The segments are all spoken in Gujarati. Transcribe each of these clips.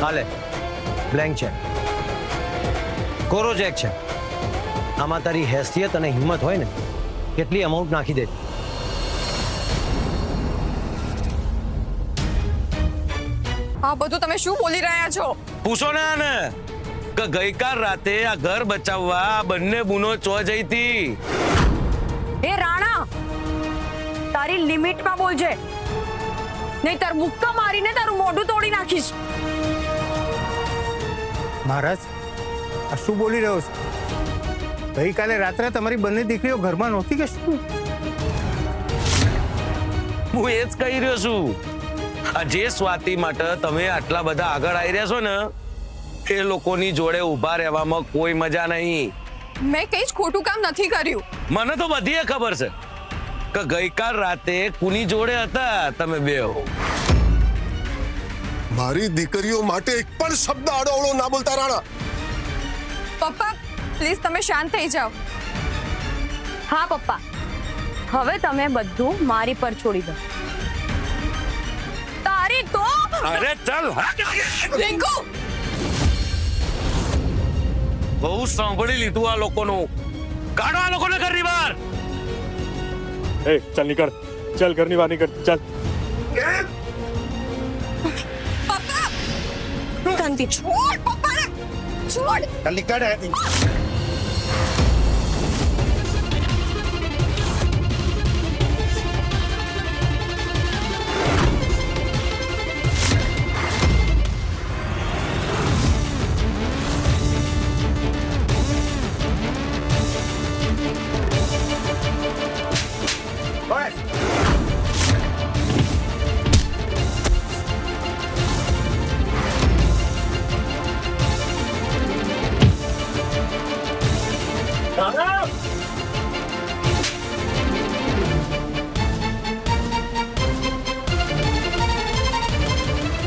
હાલે બ્લેન્ક છે, કોરો ચેક છે. આમાં તારી હેસિયત અને હિંમત હોય ને કેટલી અમાઉન્ટ નાખી દે. આ બધું તમે શું બોલી રહ્યા છો? પૂછો ને આને કે ગઈકાલ રાતે આ ઘર બચાવવા આ બંને બુનો ચો જઈ હતી. એ રાણા, તારી લિમિટમાં બોલજે, નહીં તાર મુક્કા મારીને તારું મોઢું તોડી નાખીશ. મહારાજ, આ શું બોલી રહ્યો છે? ગઈકાલે રાત્રે તમારી બંને દીકરીઓ ઘરમાં નહોતી કે શું? હું એ જ કહી રહ્યો છું. આ જે સ્વાતિ માટે તમે આટલા બધા આગળ આવી રહ્યા છો ને એ લોકોની જોડે ઊભા રહેવામાં કોઈ મજા નહીં. મેં કંઈ જ ખોટું કામ નથી કર્યું. મને તો બધી ખબર છે કે ગઈકાલ રાતે કુની જોડે હતા તમે બે. મારી દીકરીઓ માટે એક પણ શબ્દ આડોઅવળો ના બોલતા રાણા. પપ્પા પ્લીઝ તમે શાંત થઈ જાઓ. હા પપ્પા, હવે તમે બધું મારી પર છોડી દો. તારી તો અરે ચાલ રિંકુ, બહુ સાંભળી લીધું આ લોકોનું. કાઢો આ લોકોને ઘરની બહાર. ए चल निकल, चल घरनी बाहर निकल, चल. પપ્પા શાંતિ છોડ. પપ્પાને છોડ. જલ્દી કાઢ અહીંથી.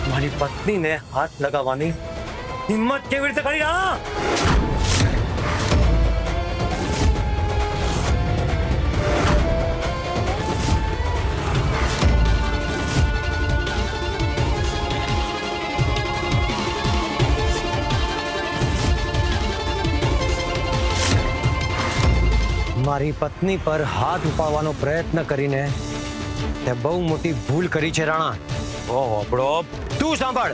મારી પત્નીને હાથ લગાવવાની હિંમત કેવી રીતે કરી? મારી પત્ની પર હાથ ઉપાડવાનો પ્રયત્ન કરીને તે બહુ મોટી ભૂલ કરી છે રાણા. ઓહો બડો. તું સાંભળ,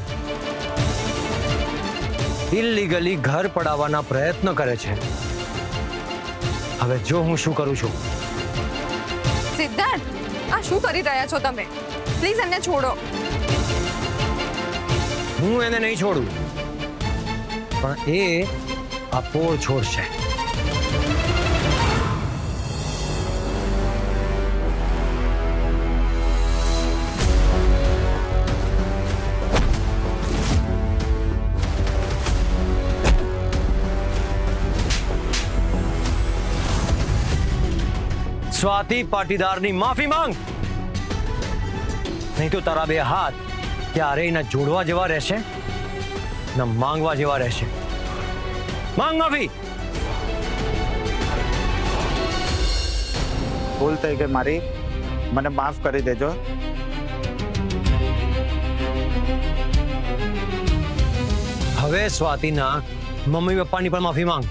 ઇલીગલી ઘર પડાવવાના પ્રયત્ન કરે છે. હવે જો હું શું કરું છું. સિદ્ધાર્થ, આ શું કરી રહ્યા છો તમે? પ્લીઝ એમને છોડો. હું એને નહીં છોડું, પણ એ આ પોળ છોડશે. સ્વાતિ પાટીદારની માફી માંગ, નહીં તો તારા બે હાથ ક્યારેય ન જોડવા જેવા રહેશે ન માંગવા જેવા રહેશે. માંગ માફી. ભૂલ થઈ ગઈ મારી, મને માફ કરી દેજો. હવે સ્વાતિના મમ્મી પપ્પાની પણ માફી માંગ.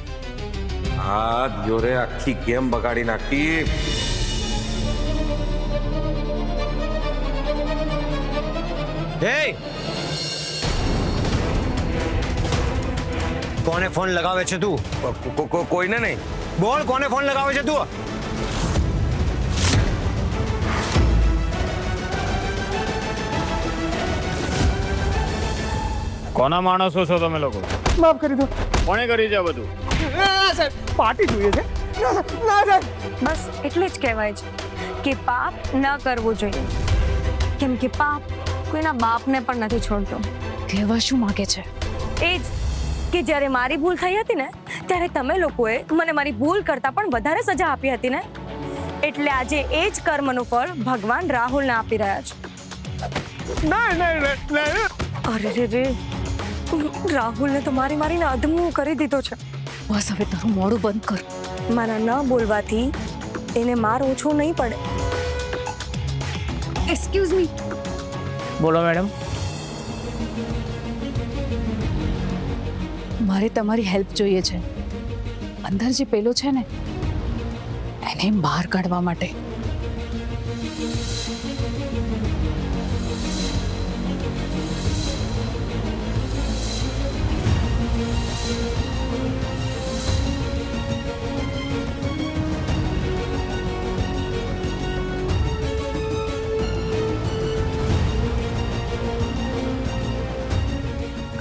આ દિયોરે આખી ગેમ બગાડી નાખી. હે, કોને ફોન લગાવે છે તું? કોઈને નહીં. બોલ, કોને ફોન લગાવે છે તું? કોના માણસો છો તમે લોકો? માફ કરી દો. કોણે કરી છે આ બધું? સાહેબ, પાર્ટી જોઈએ છે. ના સાહેબ. બસ એટલે જ કહેવાય છે કે પાપ ન કરવું જોઈએ, કેમ કે પાપ કોઈના બાપને પણ નથી છોડતો. કહેવા શું માંગે છે? એ જ કે જ્યારે મારી ભૂલ થઈ હતી ને ત્યારે તમે લોકોએ મને મારી ભૂલ કરતાં પણ વધારે સજા આપી હતી ને, એટલે આજે એ જ કર્મનું ફળ ભગવાન રાહુલને આપી રહ્યા છે. અરે રે રે, રાહુલને તો મારીને અધમું કરી દીધો છે. બસ હવે તારું મોઢું બંધ કર. મારા ન બોલવાથી એને માર ઓછો નહીં પડે. Excuse me. બોલો મેડમ. મારે તમારી હેલ્પ જોઈએ છે અંદર જે પેલો છે ને એને બહાર કાઢવા માટે.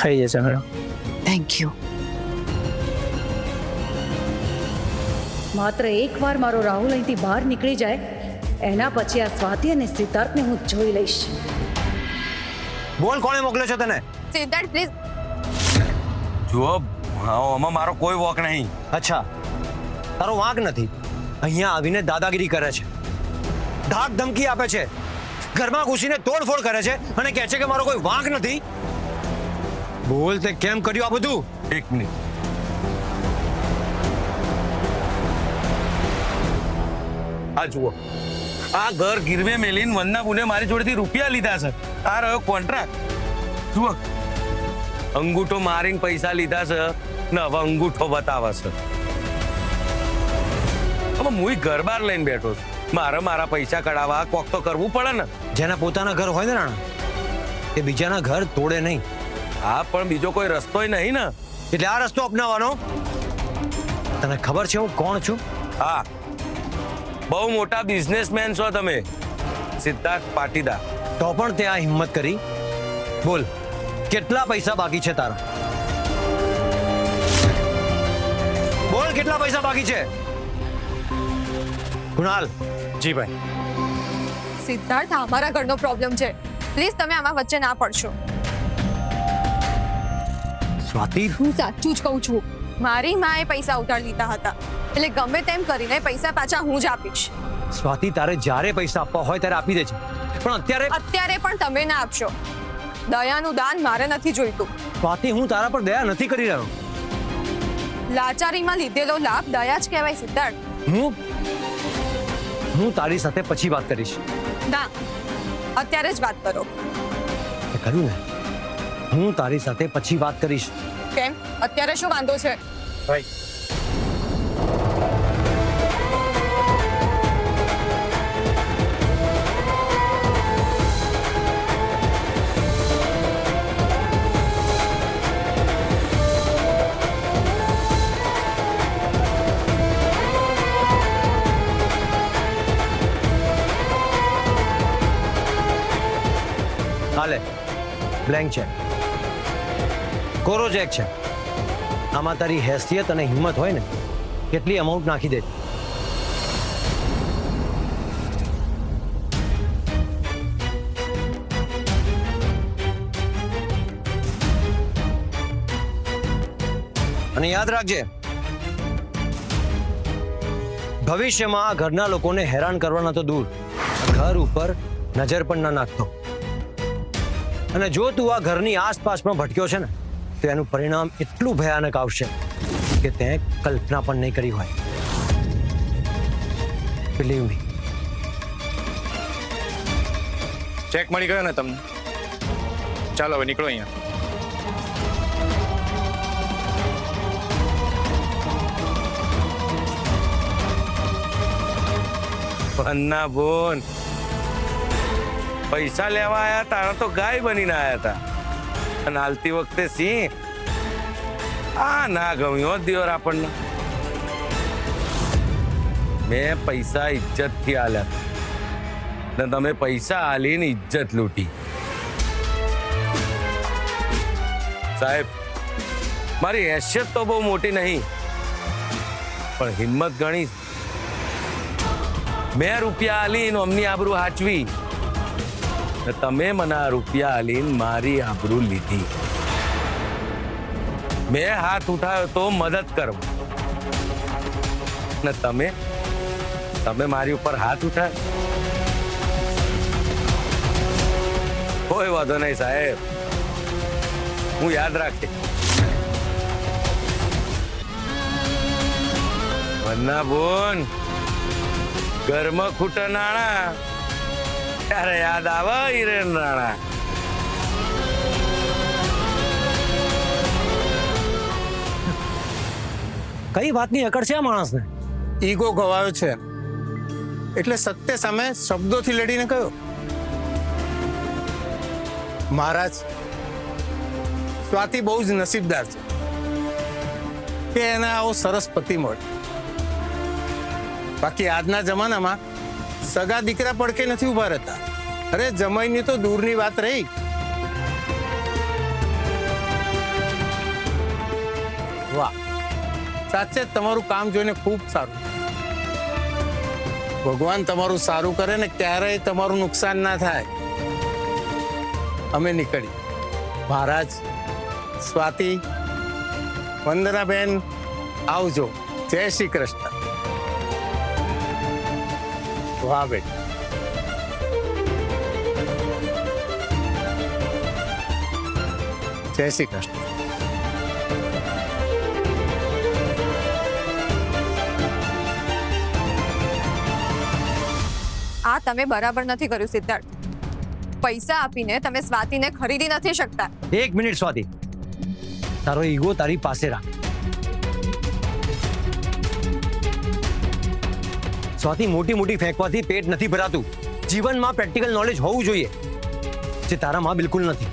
થઈ જશે મેડમ. Thank you. માત્ર એકવાર મારો રાહુલ અહીંથી બહાર નીકળી જાય એના પછી આ સ્વાતિ અને સિદ્ધાર્થને હું જોઈ લઈશ. બોલ, કોણે મોકલ્યો છે તને? સિદ્ધાર્થ પ્લીઝ. જુઓ, આમાં મારો કોઈ વોક નહીં. અચ્છા, તારો વાંક નથી. અહીંયા આવીને દાદાગીરી કરે છે, ધાક ધમકી આપે છે, ઘરમાં ઘૂસીને તોડફોડ કરે છે અને કહે છે કે મારો કોઈ વાંક નથી. બોલ, તે કેમ કર્યું આ બધું? એક મિનિટ. આ જુઓ, આ ઘર ગીરવે મેલીને વંદના બુને મારી જોડેથી રૂપિયા લીધા છે. આ રહ્યો કોન્ટ્રાક્ટ. જુઓ, અંગૂઠો મારીને પૈસા લીધા છે ને હવે અંગૂઠો બતાવે છે. હવે હું ઘર બાર લઈને બેઠો છું. મારા પૈસા કઢાવવા કોક તો કરવું પડે ને. જેના પોતાના ઘર હોય ને રાણા, એ બીજાના ઘર તોડે નહીં. હા, પણ બીજો કોઈ રસ્તો નહીં ને. એટલે આ રસ્તો અપનાવવાનો. તને ખબર છે હું કોણ છું? હા, બહુ મોટા બિઝનેસમેન છો તમે, સિદ્ધાર્થ પાટીદાર. તો પણ તે આ હિંમત કરી. બોલ, કેટલા પૈસા બાકી છે તારા? બોલ, કેટલા પૈસા બાકી છે? કુણાલ. જી ભાઈ. સિદ્ધાર્થ, આ અમારા ઘરનો પ્રોબ્લેમ છે. પ્લીઝ તમે આમાં વચ્ચે ના પડશો. સ્વાતિ, હું સાચું જ કહું છું. મારી માએ પૈસા ઉધાર લીધા હતા, એટલે ગમે તેમ કરીને પૈસા પાછા હું જ આપીશ. સ્વાતિ, તારે જ્યારે પૈસા આપવા હોય ત્યારે આપી દેજે, પણ અત્યારે પણ તમે ના આપશો. દયાનું દાન મારે નથી જોઈતું. સ્વાતિ, હું તારા પર દયા નથી કરી રહ્યો. લાચારીમાં લીધેલો લાભ દયા જ કહેવાય સિદ્ધાર્થ. હું તારી સાથે પછી વાત કરીશ. ના, અત્યારે જ વાત કરો. કર્યું ને, હું તારી સાથે પછી વાત કરીશ. કેમ? અત્યારે શું વાંધો છે? ભાઈ, હાલે, બ્લેન્ક છે, કોરો ચેક છે. આમાં તારી હેસિયત અને હિંમત હોય ને કેટલી અમાઉન્ટ નાખી દે. અને યાદ રાખજે, ભવિષ્યમાં આ ઘરના લોકોને હેરાન કરવાના તો દૂર, ઘર ઉપર નજર પણ ના નાખતો. અને જો તું આ ઘરની આસપાસમાં ભટક્યો છે ને તો એનું પરિણામ એટલું ભયાનક આવશે કે તે કલ્પના પણ નહીં કરી હોય. Believe me. ચેક મળી ગયો ને તમને? ચાલો હવે નીકળો અહીંયા. વંદના બોન, પૈસા લેવા આયા તારા તો ગાય બનીને આયા હતા, અને હાલતી વખતે સિંહ. આ ના ગમ્યો દિયોર આપણને. મેં પૈસા ઇજ્જત થી આલ્યા ને તમે પૈસા આલીને ઇજ્જત લૂંટી. સાહેબ, મારી હેસિયત તો બહુ મોટી નહીં, પણ હિંમત ઘણી. મેં રૂપિયા આલીને અમની આબરૂ હાચવી, તમે મને આ રૂપિયા આલીને મારી આબરૂ લીધી. મેં હાથ ઉઠાવ્યો તો મદદ કરો, ને તમે મારી ઉપર હાથ ઉઠાવ્યો. કોઈ વાંધો નહીં સાહેબ, હું યાદ રાખીશ. વંદના બોન, ઘરમાં ખૂટે નાણા ત્યારે યાદ આવે હિરેન રાણા. કઈ વાતની અકડ છે આ માણસને? ઈગો ગવાયો છે એટલે સત્ય સામે શબ્દોથી લડીને કહ્યો, મહારાજ સ્વાતિ બહુ જ નસીબદાર છે કે એને આવો સરસ પતિ મળે. બાકી આજના જમાનામાં સગા દીકરા પડકે નથી ઉભા રહેતા. અરે જમાઈની તો દૂરની વાત રહી. વાહ, સાચે જ તમારું કામ જોઈને ખૂબ સારું. ભગવાન તમારું સારું કરે ને ક્યારેય તમારું નુકસાન ના થાય. અમે નીકળી. મહારાજ, સ્વાતિ, વંદનાબેન, આવજો. જય શ્રી કૃષ્ણ. વાહ બેટા. જય શ્રી કૃષ્ણ. આ તમે બરાબર નથી કર્યું સિદ્ધાર્થ. પૈસા આપીને તમે સ્વાતિને ખરીદી નથી શકતા. એક મિનિટ સ્વાતિ, તારો ઈગો તારી પાસે રાખ. સ્વાતિ, મોટી મોટી ફેંકવાથી પેટ નથી ભરાતું. જીવનમાં પ્રેક્ટિકલ નોલેજ હોવું જોઈએ, જે તારામાં બિલકુલ નથી.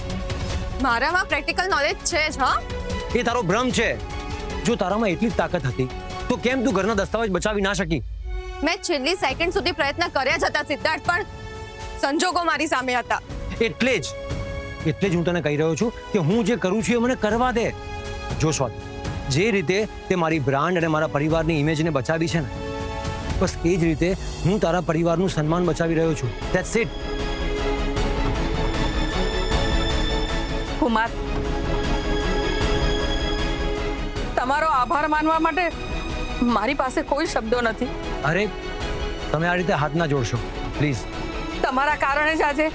મારામાં પ્રેક્ટિકલ નોલેજ છે જ. હા, એ તારો ભ્રમ છે. જો તારામાં એટલી જ તાકાત હતી તો કેમ તું ઘરના દસ્તાવેજ બચાવી ના શકી? મેં છેલ્લી સેકન્ડ સુધી પ્રયત્ન કર્યા જ હતા સિદ્ધાર્થ, પણ સંજોગો મારી સામે હતા. એટલે જ હું તને કહી રહ્યો છું કે હું જે કરું છું એ મને કરવા દે. જો સ્વાતિ, જે રીતે તે મારી બ્રાન્ડ અને મારા પરિવારની ઇમેજને બચાવી છે ને, બસ એ જ રીતે હું તારા પરિવારનું સન્માન બચાવી રહ્યો છું. That's it. કુમાર, તમારો આભાર માનવા માટે મારી પાસે કોઈ શબ્દો નથી. અરે, તમે આ રીતે હાથ ના જોડશો પ્લીઝ. તમારા કારણે જ આજે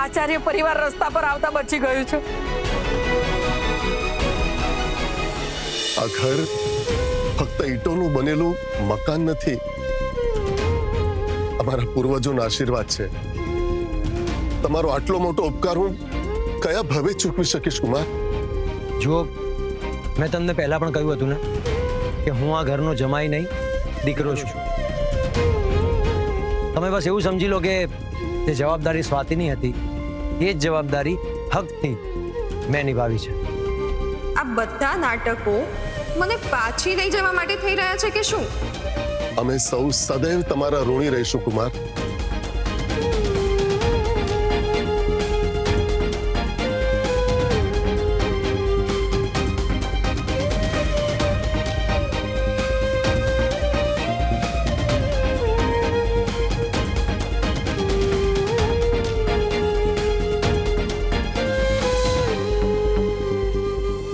આચાર્ય પરિવાર રસ્તા પર આવતા બચી ગયું છે. આ ઘર ફક્ત ઈંટોનું બનેલું મકાન નથી, અમારા પૂર્વજોના આશીર્વાદ છે. તમારો આટલો મોટો ઉપકાર હું કયા ભાવે ચૂકવી શકીશ કુમાર? જો, મેં તમને પહેલા પણ કહ્યું હતું ને કે હું આ ઘરનો જમાઈ નહીં, દીકરો છું. તમે બસ એવું સમજી લો કે જે જવાબદારી સ્વાતિની હતી એ જ જવાબદારી હકથી મેં નિભાવી છે. આ બધા નાટકો મને પાછી લઈ જવા માટે થઈ રહ્યા છે કે શું? અમે સૌ સદૈવ તમારા ઋણી રહીશું કુમાર.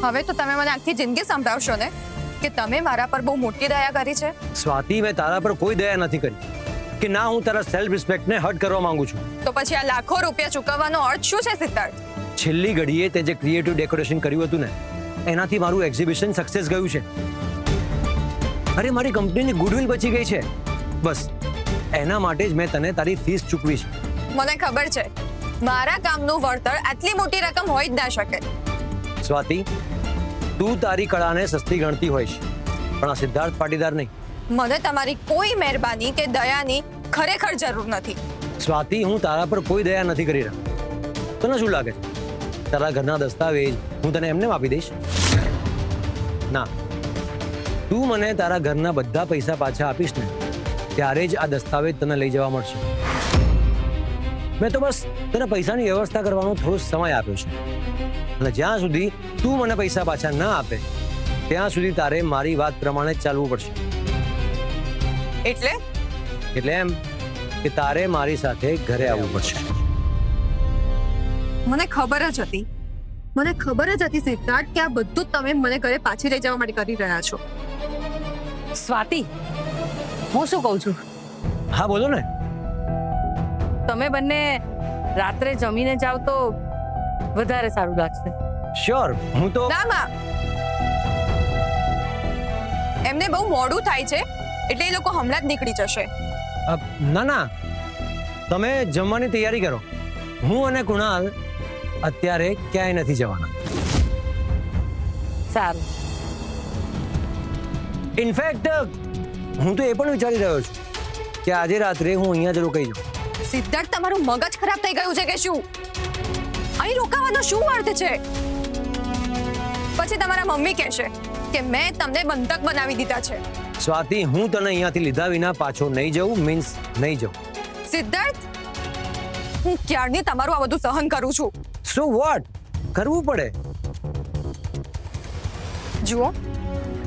હવે તો તમે મને આખી જિંદગી સંભળાવશો ને કે તમે મારા પર બહુ મોટી દયા કરી છે. સ્વાતિ, મેં તારા પર કોઈ દયા નથી કરી કે ના હું તારા સેલ્ફ રિસ્પેક્ટને હર્ટ કરવા માંગુ છું. તો પછી આ લાખો રૂપિયા ચૂકવવાનો અર્થ શું છે સિદ્ધાર્થ? છેલ્લી ઘડીએ તે જે ક્રિએટિવ ડેકોરેશન કર્યું હતું ને, એનાથી મારું એક્ઝિબિશન સક્સેસ ગયું છે. અરે, મારી કંપનીની ગુડવિલ બચી ગઈ છે. બસ એના માટે જ મેં તને તારી ફીસ ચૂકવી છે. મને ખબર છે મારા કામનું વળતર આટલી મોટી રકમ હોય જ ના શકે. સ્વાતિ, તું તારી કળાને સસ્તી ગણતી હોઈશ, પણ આ સિદ્ધાર્થ પાટીદાર નહીં. મને તમારી કોઈ મહેરબાની કે દયાની ખરેખર જરૂર નથી. સ્વાતિ, હું તારા પર કોઈ દયા નથી કરી રહ્યો. તને શું લાગે છે તારા ઘરના દસ્તાવેજ હું તને એમને આપી દઈશ? ના, તું મને તારા ઘરના બધા પૈસા પાછા આપીશ ને ત્યારે જ આ દસ્તાવેજ તને લઈ જવા મળશે. મેં તો બસ તને પૈસાની વ્યવસ્થા કરવાનો થોડો સમય આપ્યો છે, અને જ્યાં સુધી તું મને પૈસા પાછા ના આપે ત્યાં સુધી તારે મારી વાત પ્રમાણે જ ચાલવું પડશે. એટલે એમ કે તારે મારી સાથે ઘરે આવવું પડશે. મને ખબર જ હતી સિદ્ધાર્થ કે આ બધું જ તમે મને ઘરે પાછી લઈ જવા માટે કરી રહ્યા છો. સ્વાતિ, હું શું કહું છું, હા બોલો ને. તમે બંને રાત્રે જમીને જાવ તો વધારે સારું લાગશે. શ્યોર, હું તો ના, એમને બહુ મોડું થાય છે એટલે એ લોકો હમણાં જ નીકળી જશે. ના, તમે જમવાની તૈયારી કરો. હું અને કુણાલ અત્યારે ક્યાંય નથી જવાના. સારું. ઇનફેક્ટ હું તો એ પણ વિચારી રહ્યો છું કે આજે રાત્રે હું અહીંયા જ રોકાઈ જાઉં. સિદ્ધાર્થ, તમારું મગજ ખરાબ થઈ ગયું છે કે શું? અહીં રોકાવાનો શું અર્થ છે? પછી તમારા મમ્મી કહેશે કે મેં તમને બંધક બનાવી દીધા છે. સ્વાતિ, હું તને અહીંયાથી લીધા વિના પાછો નહીં જઉં, મીન્સ નહીં જઉં. સિદ્ધાર્થ, હું ક્યારની તમારું આ બધું સહન કરું છું. સો વોટ, કરવું પડે. જુઓ,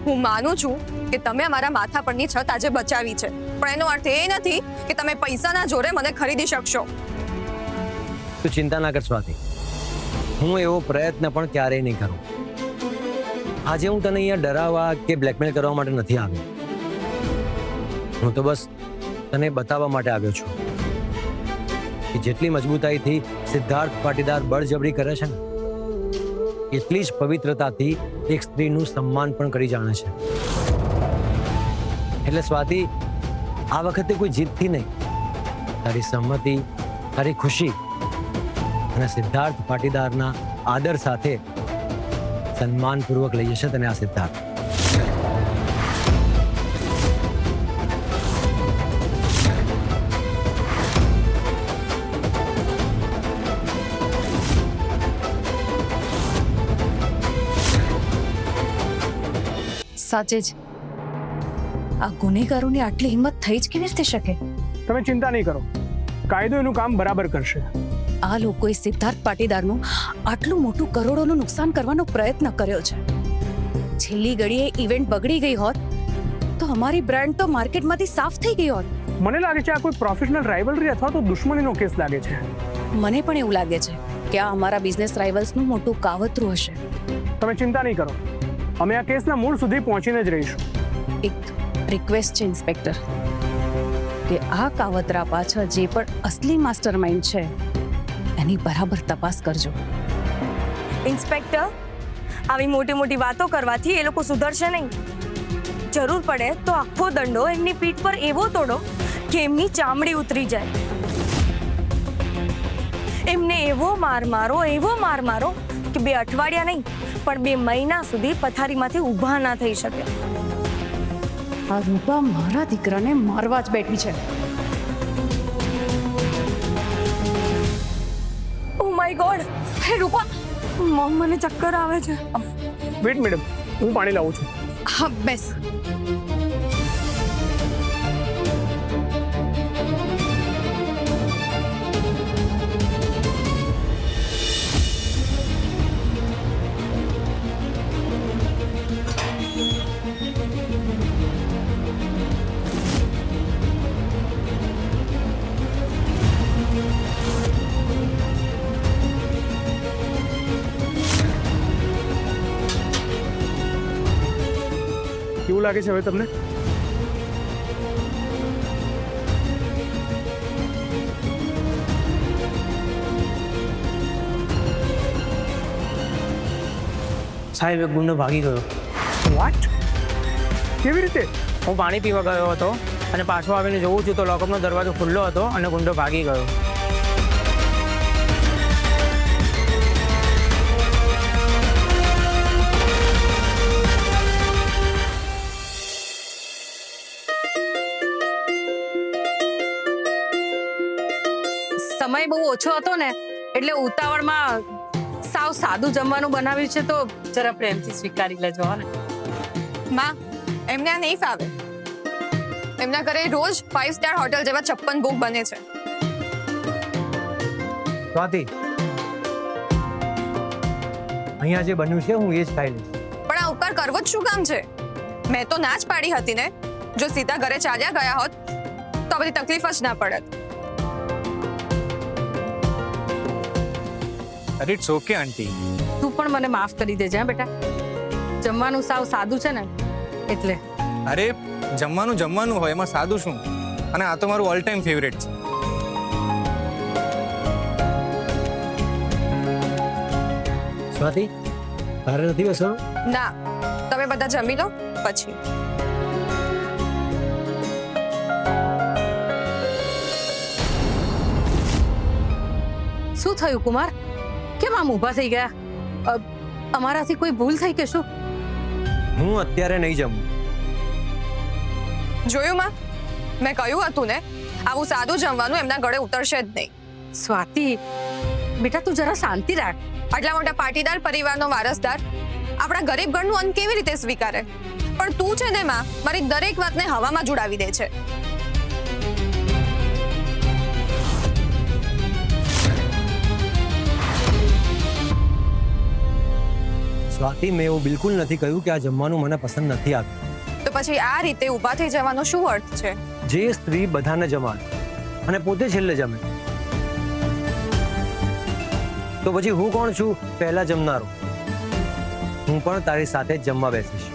હું માનું છું કે તમે અમારા માથા પરની છત આજે બચાવી છે, પણ એનો અર્થ એ નથી કે તમે પૈસાના જોરે મને ખરીદી શકશો. તું ચિંતા ના કર સ્વાતિ, હું એવો પ્રયત્ન પણ ક્યારેય નહીં કરું. આજે હું તને અહીંયા ડરાવવા કે બ્લેકમેલ કરવા માટે નથી આવ્યો. હું તો બસ તને બતાવવા માટે આવ્યો છું કે જેટલી મજબૂતાઈથી સિદ્ધાર્થ પાટીદાર બળજબરી કરે છે ને, એટલી જ પવિત્રતાથી એક સ્ત્રીનું સન્માન પણ કરી જાણે છે. એટલે સ્વાતિ, આ વખતે કોઈ જીતથી નહીં, તારી સંમતિ, તારી ખુશી અને સિદ્ધાર્થ પાટીદારના આદર સાથે સન્માનપૂર્વક લઈ જશે તને આ સિદ્ધાર્થ. સાચે જ આ ગુનેગારોની આટલી હિંમત થઈ જ કેવી રીતે શકે? તમે ચિંતા નહીં કરો, કાયદો એનું કામ બરાબર કરશે. આ લોકોએ સિદ્ધાર્થ પાટીદારનું આટલું મોટું કરોડોનું નુકસાન કરવાનો પ્રયત્ન કર્યો છે. છેલ્લી ઘડીએ ઇવેન્ટ બગડી ગઈ હોત તો અમારી બ્રાન્ડ તો માર્કેટમાંથી સાફ થઈ ગઈ હોત. મને લાગે છે આ કોઈ પ્રોફેશનલ રાઇવલરી અથવા તો દુશ્મનીનો કેસ લાગે છે. મને પણ એવું લાગે છે કે આ અમારા બિઝનેસ રાઇવલ્સનું મોટું કાવતરું હશે. તમે ચિંતા નહીં કરો, અમે આ કેસના મૂળ સુધી પહોંચીને જ રહીશું. એક રિક્વેસ્ટ છે ઇન્સ્પેક્ટર, કે આ કાવતરા પાછળ જે પણ અસલી માસ્ટરમાઇન્ડ છે એની બરાબર તપાસ કરજો. ઇન્સ્પેક્ટર, આવી મોટી મોટી વાતો કરવાથી એ લોકો સુધરશે નહીં. જરૂર પડે તો આખો દંડો એમની પીઠ પર એવો તોડો કે એમની ચામડી ઉતરી જાય. એમને એવો માર મારો કે 2 અઠવાડિયા નહીં પણ 2 મહિના સુધી પથારીમાંથી ઊભા ના થઈ શકે. આ રૂપા મારા દીકરાને મારવા જ બેઠી છે. ઓ માય ગોડ, હે રૂપા, મને ચક્કર આવે છે. વેઇટ મેડમ, હું પાણી લાવું છું. હા, બેસ. કેવું લાગે છે હવે તમને? સાહેબ, એક ગુંડો ભાગી ગયો. વોટ? કેવી રીતે? હું પાણી પીવા ગયો હતો અને પાછો આવીને જોઉં છું તો લોકઅપનો દરવાજો ખુલ્લો હતો અને ગુંડો ભાગી ગયો. સમય બહુ ઓછો હતો ને એટલે ઉતાવળમાં સાવ સાદું જમવાનું બનાવ્યું છે, તો જરા પ્રેમથી સ્વીકારી લેજો. ને માં, એમને આ નહીં ફાવે. એમના ઘરે રોજ 5 સ્ટાર હોટલ જેવા 56 ભોગ બને છે. સ્વાતિ, અહીંયા જે બન્યું છે હું એ જ ખાઈ લઈશ. પણ આ ઉપકાર કરવો જ શું કામ છે? મેં તો ના જ પાડી હતી ને. જો સીધા ઘરે ચાલ્યા ગયા હોત તો આ બધી તકલીફ જ ના પડત. અરે ઇટ્સ ઓકે આંટી. તું પણ મને માફ કરી દેજે. હા બેટા, જમવાનું સાવ સાદું છે ને એટલે. અરે જમવાનું હોય, એમાં સાદું શું? અને આ તો મારું ઓલ ટાઈમ ફેવરેટ છે. સ્વાતિ, તારે નથી બેસવાનું? ના, તમે બધા જમી લો પછી. શું થયું કુમાર? કેમ આમ ઊભા થઈ ગયા? અમારાથી કોઈ ભૂલ થઈ કે શું? હું અત્યારે નહીં જમું. જોયું માં, મેં કહ્યું હતું ને, આવું સાદું જમવાનું એમના ગળે ઉતરશે જ નહીં. સ્વાતિ બેટા તું જરા શાંતિ રાખ. આટલા મોટા પાટીદાર પરિવારનો વારસદાર આપણા ગરીબ ઘરનું અન્ન કેવી રીતે સ્વીકારે? પણ તું છે ને માં, મારી દરેક વાતને હવામાં જોડાવી દે છે. સ્વાતિ, મેં એવું બિલકુલ નથી કહ્યું કે આ જમવાનું મને પસંદ નથી આવ્યું. તો પછી આ રીતે ઊભા થઈ જવાનો શું અર્થ છે? જે સ્ત્રી બધાને જમાડે અને પોતે છેલ્લે જમે, તો પછી હું કોણ છું પહેલા જમનારો? હું પણ તારી સાથે જ જમવા બેસીશ.